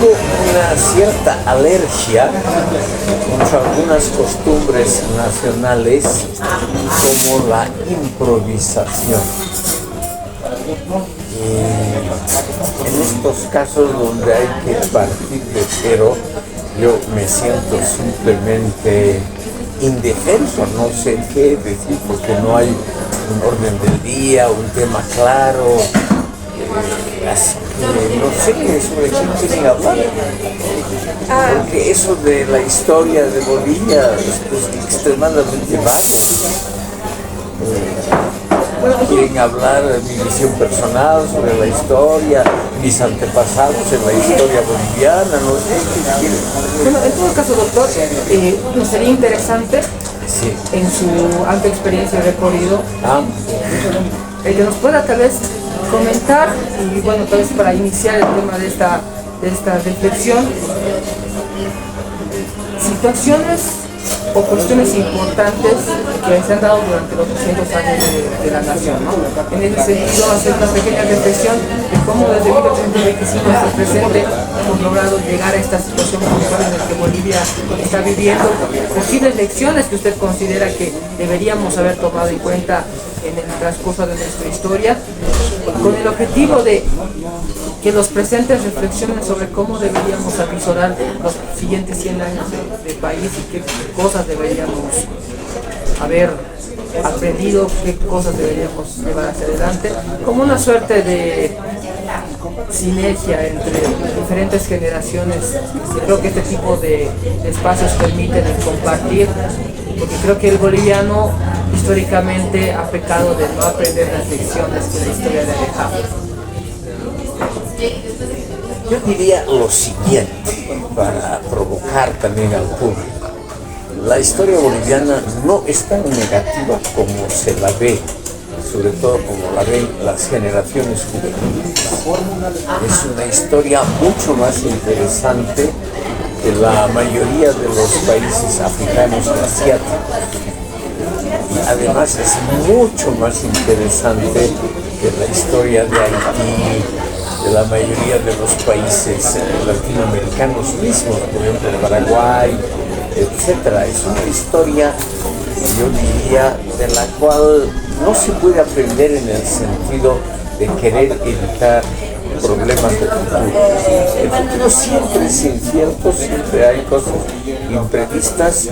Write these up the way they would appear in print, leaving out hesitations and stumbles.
tengo una cierta alergia contra algunas costumbres nacionales como la improvisación. En estos casos donde hay que partir de cero, yo me siento simplemente indefenso, no sé qué decir porque no hay un orden del día, un tema claro. Así que no sé sobre qué quieren hablar, porque eso de la historia de Bolivia es extremadamente vago. Quieren hablar de mi visión personal sobre la historia, mis antepasados en la historia boliviana, no sé qué quieren. Bueno, en todo caso, doctor, nos sería interesante, Sí. en su amplia experiencia y recorrido, que nos pueda tal vez comentar, y bueno, tal vez para iniciar el tema de esta reflexión, situaciones o cuestiones importantes que se han dado durante los 200 años de la nación, ¿no? En ese sentido, hacer una pequeña reflexión de cómo desde 1825 hasta el presente hemos logrado llegar a esta situación actual en la que Bolivia está viviendo, posibles lecciones que usted considera que deberíamos haber tomado en cuenta en el transcurso de nuestra historia, con el objetivo de que los presentes reflexionen sobre cómo deberíamos avisorar los siguientes 100 años de país y qué cosas deberíamos haber aprendido, qué cosas deberíamos llevar hacia adelante, como una suerte de sinergia entre diferentes generaciones. Creo que este tipo de espacios permiten el compartir, porque creo que el boliviano históricamente ha pecado de no aprender las lecciones que la historia le ha dejado. Yo diría lo siguiente, para provocar también al público. La historia boliviana no es tan negativa como se la ve, sobre todo como la ven las generaciones juveniles. Es una historia mucho más interesante que la mayoría de los países africanos y asiáticos. Y además es mucho más interesante que la historia de Haití, de la mayoría de los países latinoamericanos mismos, por ejemplo Paraguay, etcétera. Es una historia, yo diría, de la cual no se puede aprender en el sentido de querer evitar problemas de futuro. El futuro siempre es incierto, siempre hay cosas imprevistas y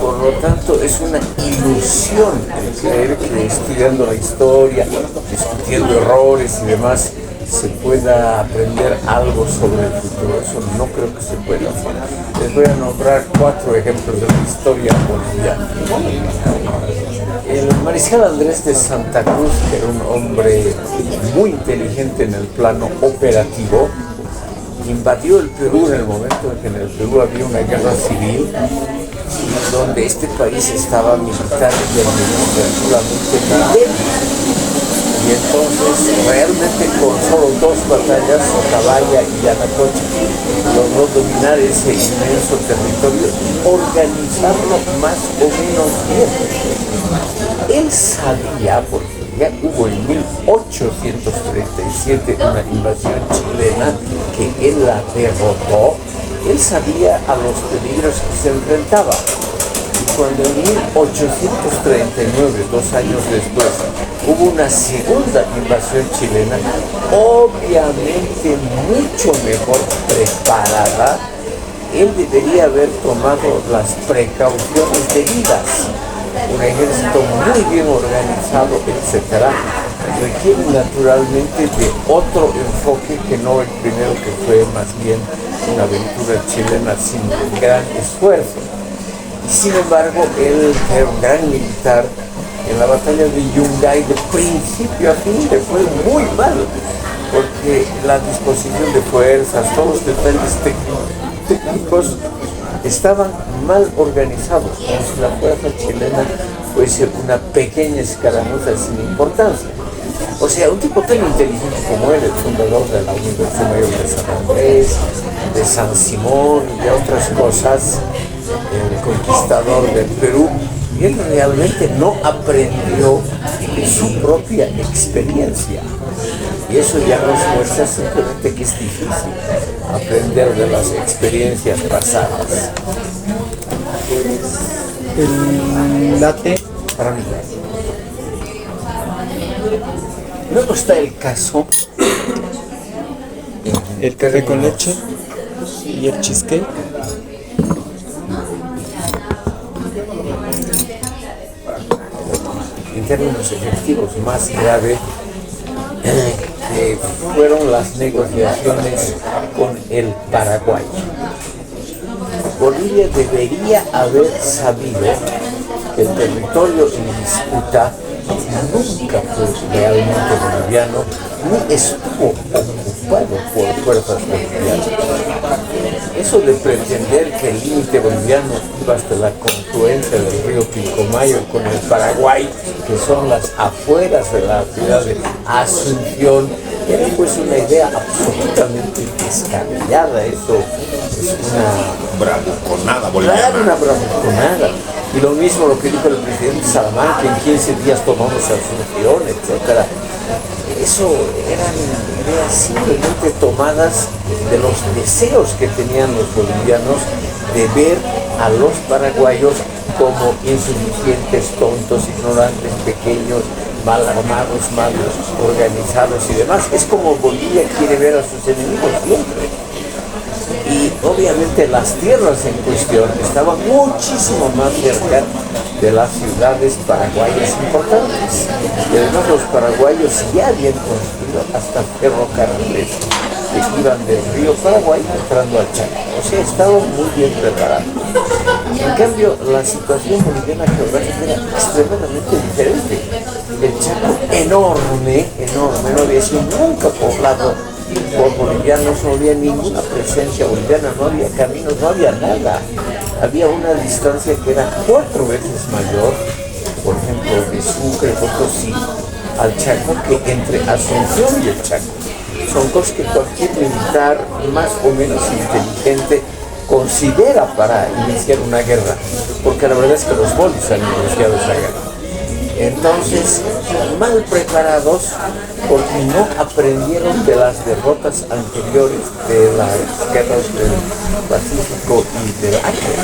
por lo tanto es una ilusión el creer que estudiando la historia, discutiendo errores y demás, se pueda aprender algo sobre el futuro. Eso no creo que se pueda hacer. Les voy a nombrar 4 ejemplos de la historia boliviana. El mariscal Andrés de Santa Cruz, que era un hombre muy inteligente en el plano operativo, invadió el Perú en el momento en que en el Perú había una guerra civil, donde este país estaba militar y administrativamente débil. Y entonces realmente con solo 2 batallas, Socabaya y Yanacocha, logró dominar ese inmenso territorio y organizarlo más o menos bien. Él sabía, porque ya hubo en 1837 una invasión chilena que él la derrotó, él sabía a los peligros que se enfrentaba. Cuando en 1839, 2 años después, hubo una segunda invasión chilena, obviamente mucho mejor preparada, él debería haber tomado las precauciones debidas. Un ejército muy bien organizado, etc., requiere naturalmente de otro enfoque que no el primero, que fue más bien una aventura chilena sin gran esfuerzo. Sin embargo, él era un gran militar. En la batalla de Yungay, de principio a fin, le fue muy mal, porque la disposición de fuerzas, todos los detalles técnicos estaban mal organizados, como si la fuerza chilena fuese una pequeña escaramuza sin importancia. O sea, un tipo tan inteligente como él, el fundador de la Universidad Mayor de San Andrés, de San Simón y de otras cosas, el conquistador del Perú, él realmente no aprendió de su propia experiencia. Y eso ya nos muestra simplemente que es difícil aprender aprender de las experiencias pasadas? El latte. Para mí. Luego está el caso. El café con leche y el cheesecake. En términos efectivos, más grave que fueron las negociaciones con el Paraguay. Bolivia debería haber sabido que el territorio en disputa nunca fue realmente boliviano ni estuvo ocupado por fuerzas bolivianas. Eso de pretender que el límite boliviano iba hasta la confluencia del río Pilcomayo con el Paraguay, que son las afueras de la ciudad de Asunción, era pues una idea absolutamente descabellada. Eso es una bravuconada boliviana. Claro, una bravuconada. Y lo mismo lo que dijo el presidente Salamanca, en 15 días tomamos Asunción, etc. Eso eran ideas simplemente tomadas de los deseos que tenían los bolivianos de ver a los paraguayos como insuficientes, tontos, ignorantes, pequeños, mal armados, mal organizados y demás. Es como Bolivia quiere ver a sus enemigos siempre. Y obviamente las tierras en cuestión estaban muchísimo más cerca de las ciudades paraguayas importantes. Y además los paraguayos ya habían construido hasta ferrocarriles que iban del río Paraguay entrando al Chaco. O sea, estaban muy bien preparados. En cambio, la situación boliviana geográfica era extremadamente diferente. El Chaco enorme, no había sido nunca poblado por bolivianos, no había ninguna presencia boliviana, no había caminos, no había nada. Había una distancia que era 4 veces mayor, por ejemplo, de Sucre, Potosí, al Chaco, que entre Asunción y el Chaco. Son cosas que cualquier militar más o menos inteligente considera para iniciar una guerra, porque la verdad es que los bolis han iniciado esa guerra. Entonces, mal preparados porque no aprendieron de las derrotas anteriores de las guerras del Pacífico y del Acre.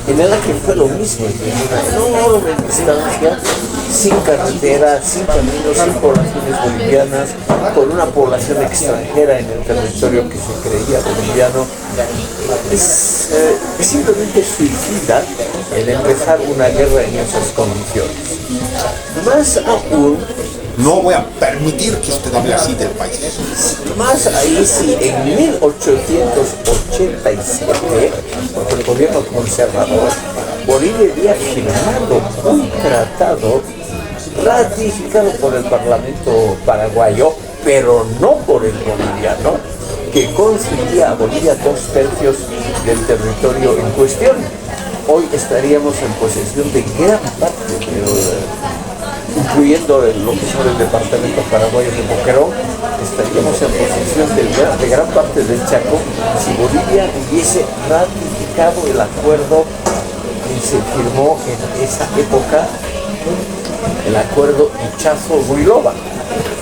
En el Acre fue lo mismo, una enorme distancia, sin carretera, sin caminos, sin poblaciones bolivianas, con una población extranjera en el territorio que se creía boliviano. Es simplemente suicida el empezar una guerra en esas condiciones. Más aún, no voy a permitir que usted hable así del país. Más ahí sí, en 1887, bajo el gobierno conservador, Bolivia había firmado un tratado ratificado por el Parlamento paraguayo, pero no por el boliviano, que concedía a Bolivia 2/3 del territorio en cuestión. Hoy estaríamos en posesión de gran parte incluyendo lo que son el departamento paraguayo de Boquerón, estaríamos en posesión de gran parte del Chaco si Bolivia hubiese ratificado el acuerdo que se firmó en esa época, el acuerdo Ichazo-Ruilova.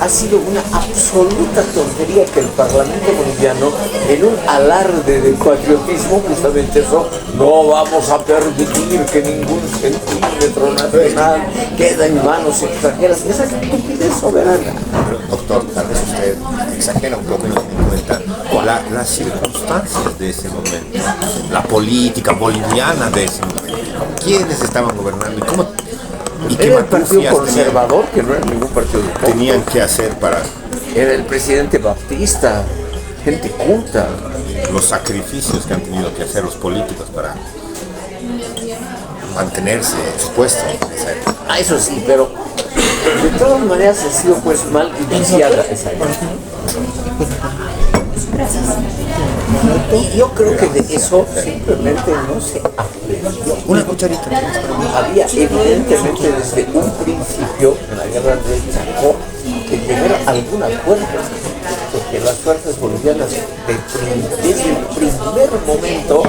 Ha sido una absoluta tontería que el Parlamento boliviano, en un alarde de patriotismo, justamente eso, no vamos a permitir que ningún centímetro nacional quede en manos extranjeras. Esa estupidez soberana. Pero, doctor, tal vez usted exagera un poco y no tiene en cuenta las circunstancias de ese momento, la política boliviana de ese momento. ¿Quiénes estaban gobernando y cómo? ¿Y qué Era el partido conservador, que no era ningún partido de tenían que hacer para era el presidente Baptista, gente culta. los sacrificios que han tenido que hacer los políticos para mantenerse en su puesto en esa época? Eso sí, pero de todas maneras ha sido pues mal iniciada esa época. Y yo creo que de eso simplemente no se aprendió. Una cucharita. Había evidentemente desde un principio en la guerra del Chaco que llegar a algún acuerdo, porque las fuerzas bolivianas desde el primer momento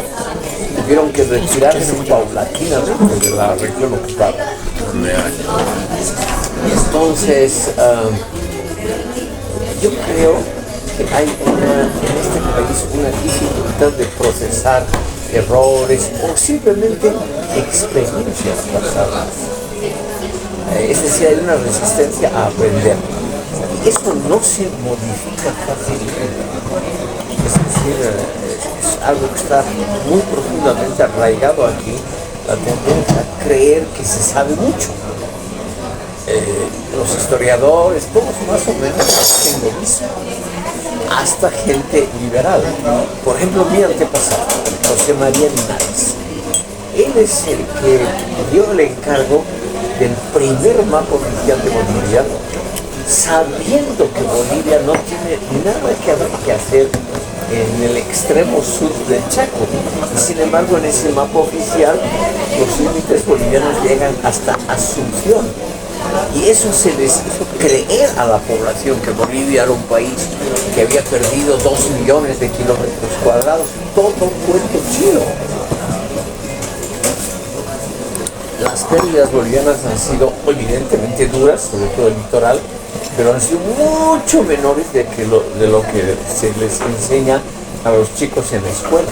tuvieron que retirarse paulatinamente de la región ocupada. Entonces, yo creo que hay en este país una dificultad de procesar errores o simplemente experiencias pasadas. Es decir, hay una resistencia a aprender. Eso no se modifica fácilmente. Es decir, es algo que está muy profundamente arraigado aquí, la tendencia a creer que se sabe mucho. Los historiadores, todos más o menos hacen lo mismo, hasta gente liberal. Por ejemplo, mi antepasado, José María Linares. Él es el que dio el encargo del primer mapa oficial de Bolivia, sabiendo que Bolivia no tiene nada que hacer en el extremo sur del Chaco. Y sin embargo, en ese mapa oficial, los límites bolivianos llegan hasta Asunción. Y eso se les hizo creer a la población que Bolivia era un país que había perdido 2 millones de kilómetros cuadrados. Todo cuento chino. Las pérdidas bolivianas han sido evidentemente duras, sobre todo el litoral, pero han sido mucho menores de lo que se les enseña a los chicos en la escuela.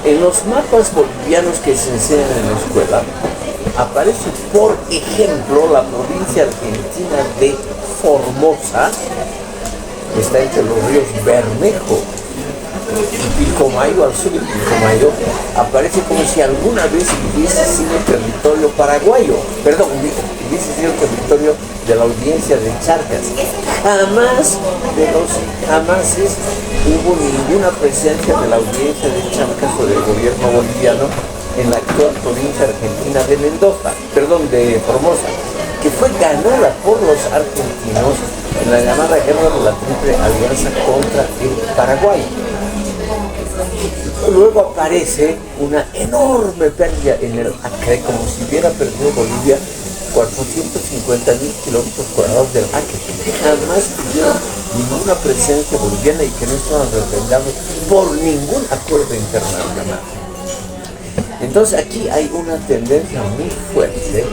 En los mapas bolivianos que se enseñan en la escuela, aparece, por ejemplo, la provincia argentina de Formosa, que está entre los ríos Bermejo y Pilcomayo, al sur de Pilcomayo, aparece como si alguna vez hubiese sido territorio paraguayo, perdón, hubiese sido territorio de la audiencia de Charcas. Jamás de los jamases hubo ninguna presencia de la audiencia de Charcas o del gobierno boliviano en la actual provincia argentina de Mendoza, de Formosa, que fue ganada por los argentinos en la llamada guerra de la Triple Alianza contra el Paraguay. Luego aparece una enorme pérdida en el Acre, como si hubiera perdido Bolivia 450.000 kilómetros cuadrados del Acre. Jamás tuvieron ninguna presencia boliviana y que no estaban respaldados por ningún acuerdo internacional. Entonces aquí hay una tendencia muy fuerte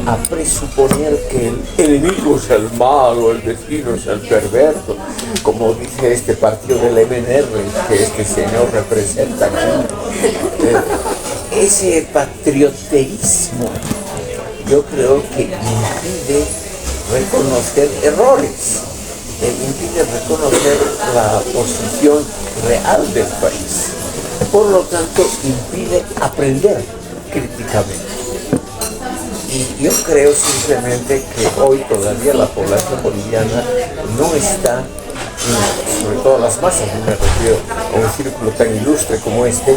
a presuponer que el enemigo es el malo, el vecino es el perverso, como dice este partido del MNR que este señor representa aquí. Ese patrioteísmo yo creo que impide reconocer errores, impide reconocer la posición real del país. Por lo tanto, impide aprender críticamente. Y yo creo simplemente que hoy todavía la población boliviana no está, sobre todo las masas, no me refiero a un círculo tan ilustre como este,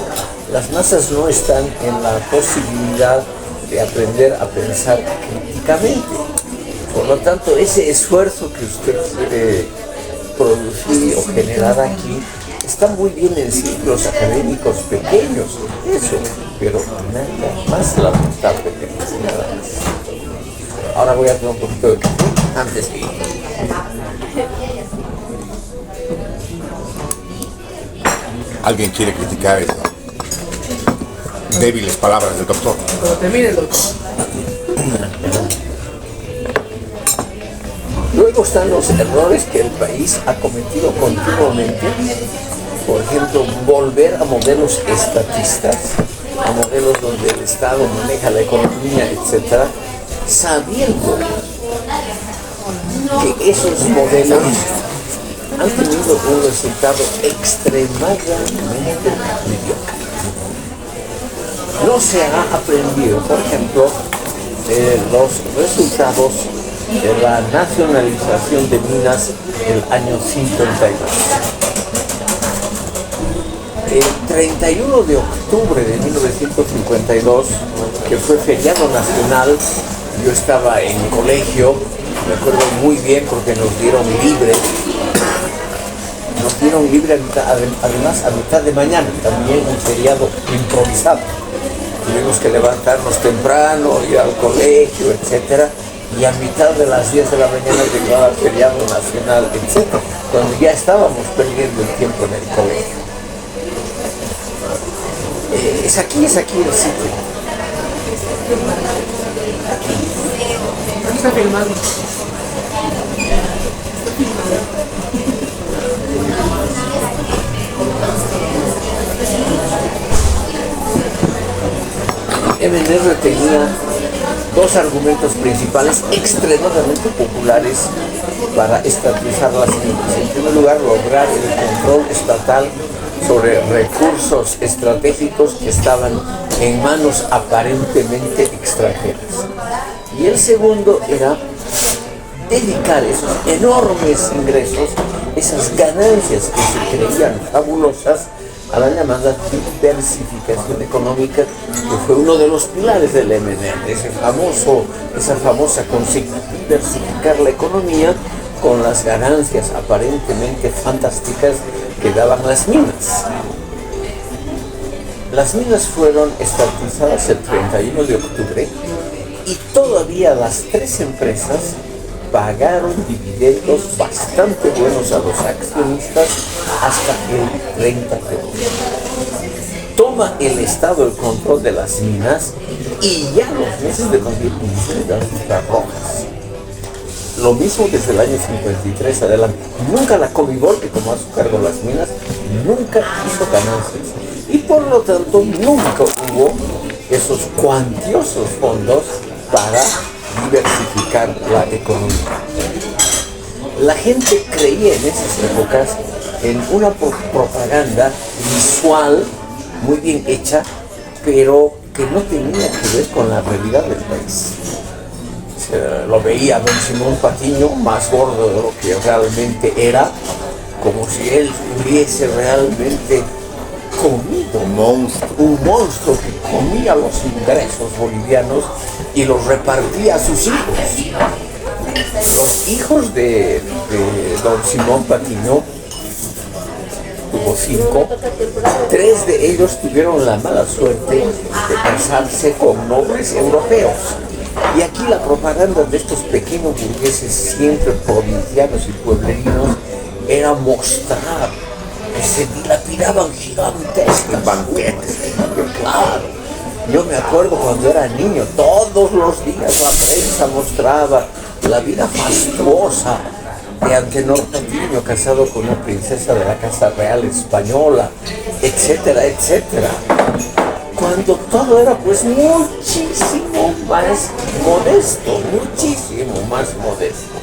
las masas no están en la posibilidad de aprender a pensar críticamente. Por lo tanto, ese esfuerzo que usted quiere producir o generar aquí está muy bien en ciclos académicos pequeños, eso, pero nada más lamentable que nada más. Ahora voy a tomar un poquito de café antes que... ¿Alguien quiere criticar esas débiles palabras del doctor? Cuando termine el doctor. Luego están los errores que el país ha cometido continuamente. Por ejemplo, volver a modelos estatistas, a modelos donde el Estado maneja la economía, etc., sabiendo que esos modelos han tenido un resultado extremadamente mediocre. No se ha aprendido, por ejemplo, los resultados de la nacionalización de minas del año 52. El 31 de octubre de 1952, que fue feriado nacional, yo estaba en colegio, me acuerdo muy bien porque nos dieron libre además a mitad de mañana, también un feriado improvisado. Tuvimos que levantarnos temprano, ir al colegio, etcétera, y a mitad de las 10 de la mañana llegaba el feriado nacional, etcétera, cuando ya estábamos perdiendo el tiempo en el colegio. Es aquí el sitio. Aquí está filmando. MNR tenía dos argumentos principales extremadamente populares para estatizar las minas. En primer lugar, lograr el control estatal sobre recursos estratégicos que estaban en manos aparentemente extranjeras. Y el segundo era dedicar esos enormes ingresos, esas ganancias que se creían fabulosas, a la llamada diversificación económica, que fue uno de los pilares del MNR, esa famosa consigna, diversificar la economía con las ganancias aparentemente fantásticas que daban las minas. Las minas fueron estatizadas el 31 de octubre y todavía las tres empresas pagaron dividendos bastante buenos a los accionistas hasta el 30 de octubre. Toma el Estado el control de las minas y ya los meses de 2015 dan cifras rojas. Lo mismo desde el año 53 adelante. Nunca la Comibol, que tomó a su cargo las minas, nunca hizo ganancias. Y por lo tanto nunca hubo esos cuantiosos fondos para diversificar la economía. La gente creía en esas épocas en una propaganda visual muy bien hecha, pero que no tenía que ver con la realidad del país. Lo veía don Simón Patiño más gordo de lo que realmente era, como si él hubiese realmente comido un monstruo que comía los ingresos bolivianos y los repartía a sus hijos. Los hijos de don Simón Patiño, tuvo 5, 3 de ellos tuvieron la mala suerte de casarse con nobles europeos. Y aquí la propaganda de estos pequeños burgueses, siempre provincianos y pueblerinos, era mostrar que se dilapidaban gigantescos banquetes. Claro, yo me acuerdo cuando era niño, todos los días la prensa mostraba la vida fastuosa de Antenor Patiño, casado con una princesa de la Casa Real Española, etcétera, etcétera. Cuando todo era pues muchísimo más modesto, muchísimo más modesto.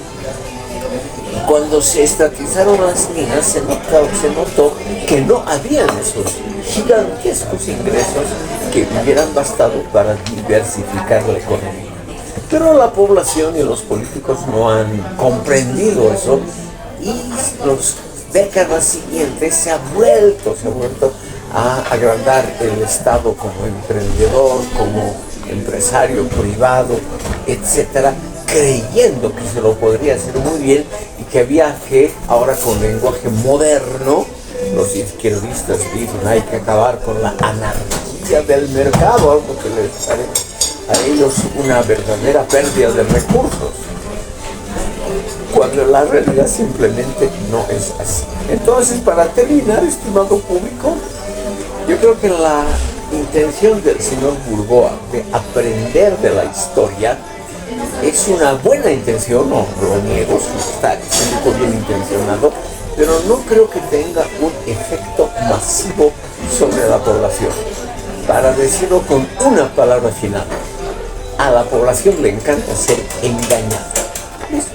Cuando se estatizaron las minas se notó que no habían esos gigantescos ingresos que hubieran bastado para diversificar la economía. Pero la población y los políticos no han comprendido eso y las décadas siguientes se ha vuelto a agrandar el Estado como emprendedor, como empresario privado, etcétera, creyendo que se lo podría hacer muy bien y que había que, ahora con lenguaje moderno, los izquierdistas dicen hay que acabar con la anarquía del mercado, algo que les parece a ellos una verdadera pérdida de recursos, cuando la realidad simplemente no es así. Entonces, para terminar, estimado público, yo creo que la intención del señor Burgoa de aprender de la historia es una buena intención, no lo niego, está siendo bien intencionado, pero no creo que tenga un efecto masivo sobre la población. Para decirlo con una palabra final, a la población le encanta ser engañada. ¿Listo?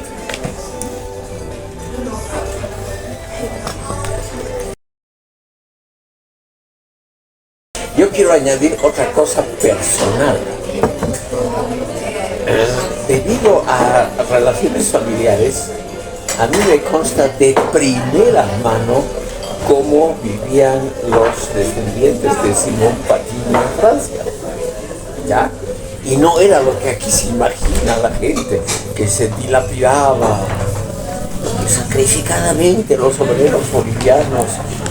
Yo quiero añadir otra cosa personal. Debido a relaciones familiares, a mí me consta de primera mano cómo vivían los descendientes de Simón Patiño en Francia. ¿Ya? Y no era lo que aquí se imagina la gente, que se dilapidaba, que sacrificadamente los obreros bolivianos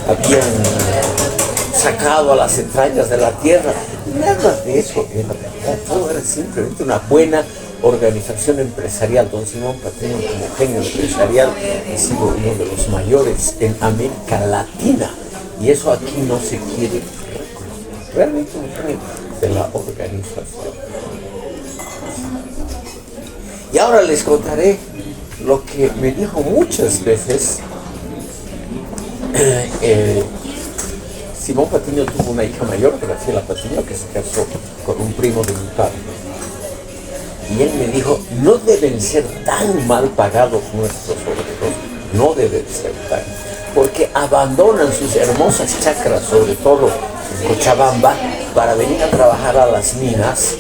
habían sacado a las entrañas de la tierra. Nada de eso era verdad, todo era simplemente una buena organización empresarial. Don Simón Patiño, como genio empresarial, ha sido uno de los mayores en América Latina, y eso aquí no se quiere reconocer. Realmente un genio de la organización. Y ahora les contaré lo que me dijo muchas veces Simón Patiño tuvo una hija mayor, Graciela Patiño, que se casó con un primo de mi padre. Y él me dijo, no deben ser tan mal pagados nuestros obreros, no deben ser tan, porque abandonan sus hermosas chacras, sobre todo en Cochabamba, para venir a trabajar a las minas.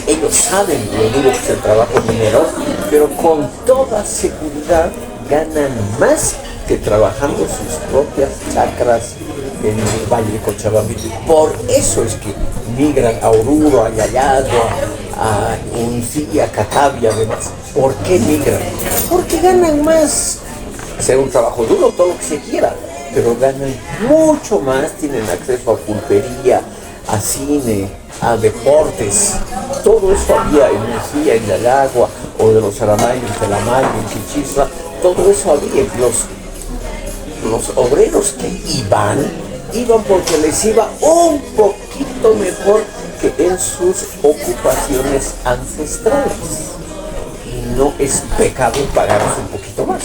Ellos saben lo duro que es el trabajo minero, pero con toda seguridad ganan más que trabajando sus propias chacras en el Valle de Cochabamba. Por eso es que migran a Oruro, a Yayato, a Uncilla, a Catavia, además. ¿Por qué migran? Porque ganan más. Hacer un trabajo duro, todo lo que se quiera, pero ganan mucho más, tienen acceso a pulpería, a cine, a deportes. Todo eso había en Mejía, en Yayagua, o de los Aramay, en Telamay, en Quichisla, todo eso había. Los obreros que iban porque les iba un poquito mejor que en sus ocupaciones ancestrales. Y no es pecado pagarles un poquito más.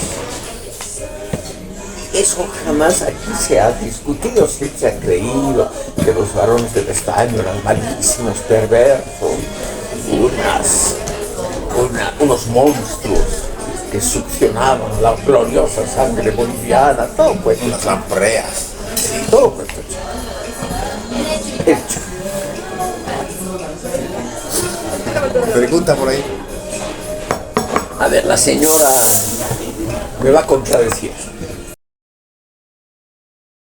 Eso jamás aquí se ha discutido, siempre se ha creído que los varones del estaño eran malísimos, perversos, unos monstruos que succionaban la gloriosa sangre boliviana, todo pues. Las lampreas. Sí, todo pues hecho. Pregunta por ahí. A ver, la señora me va a contradecir.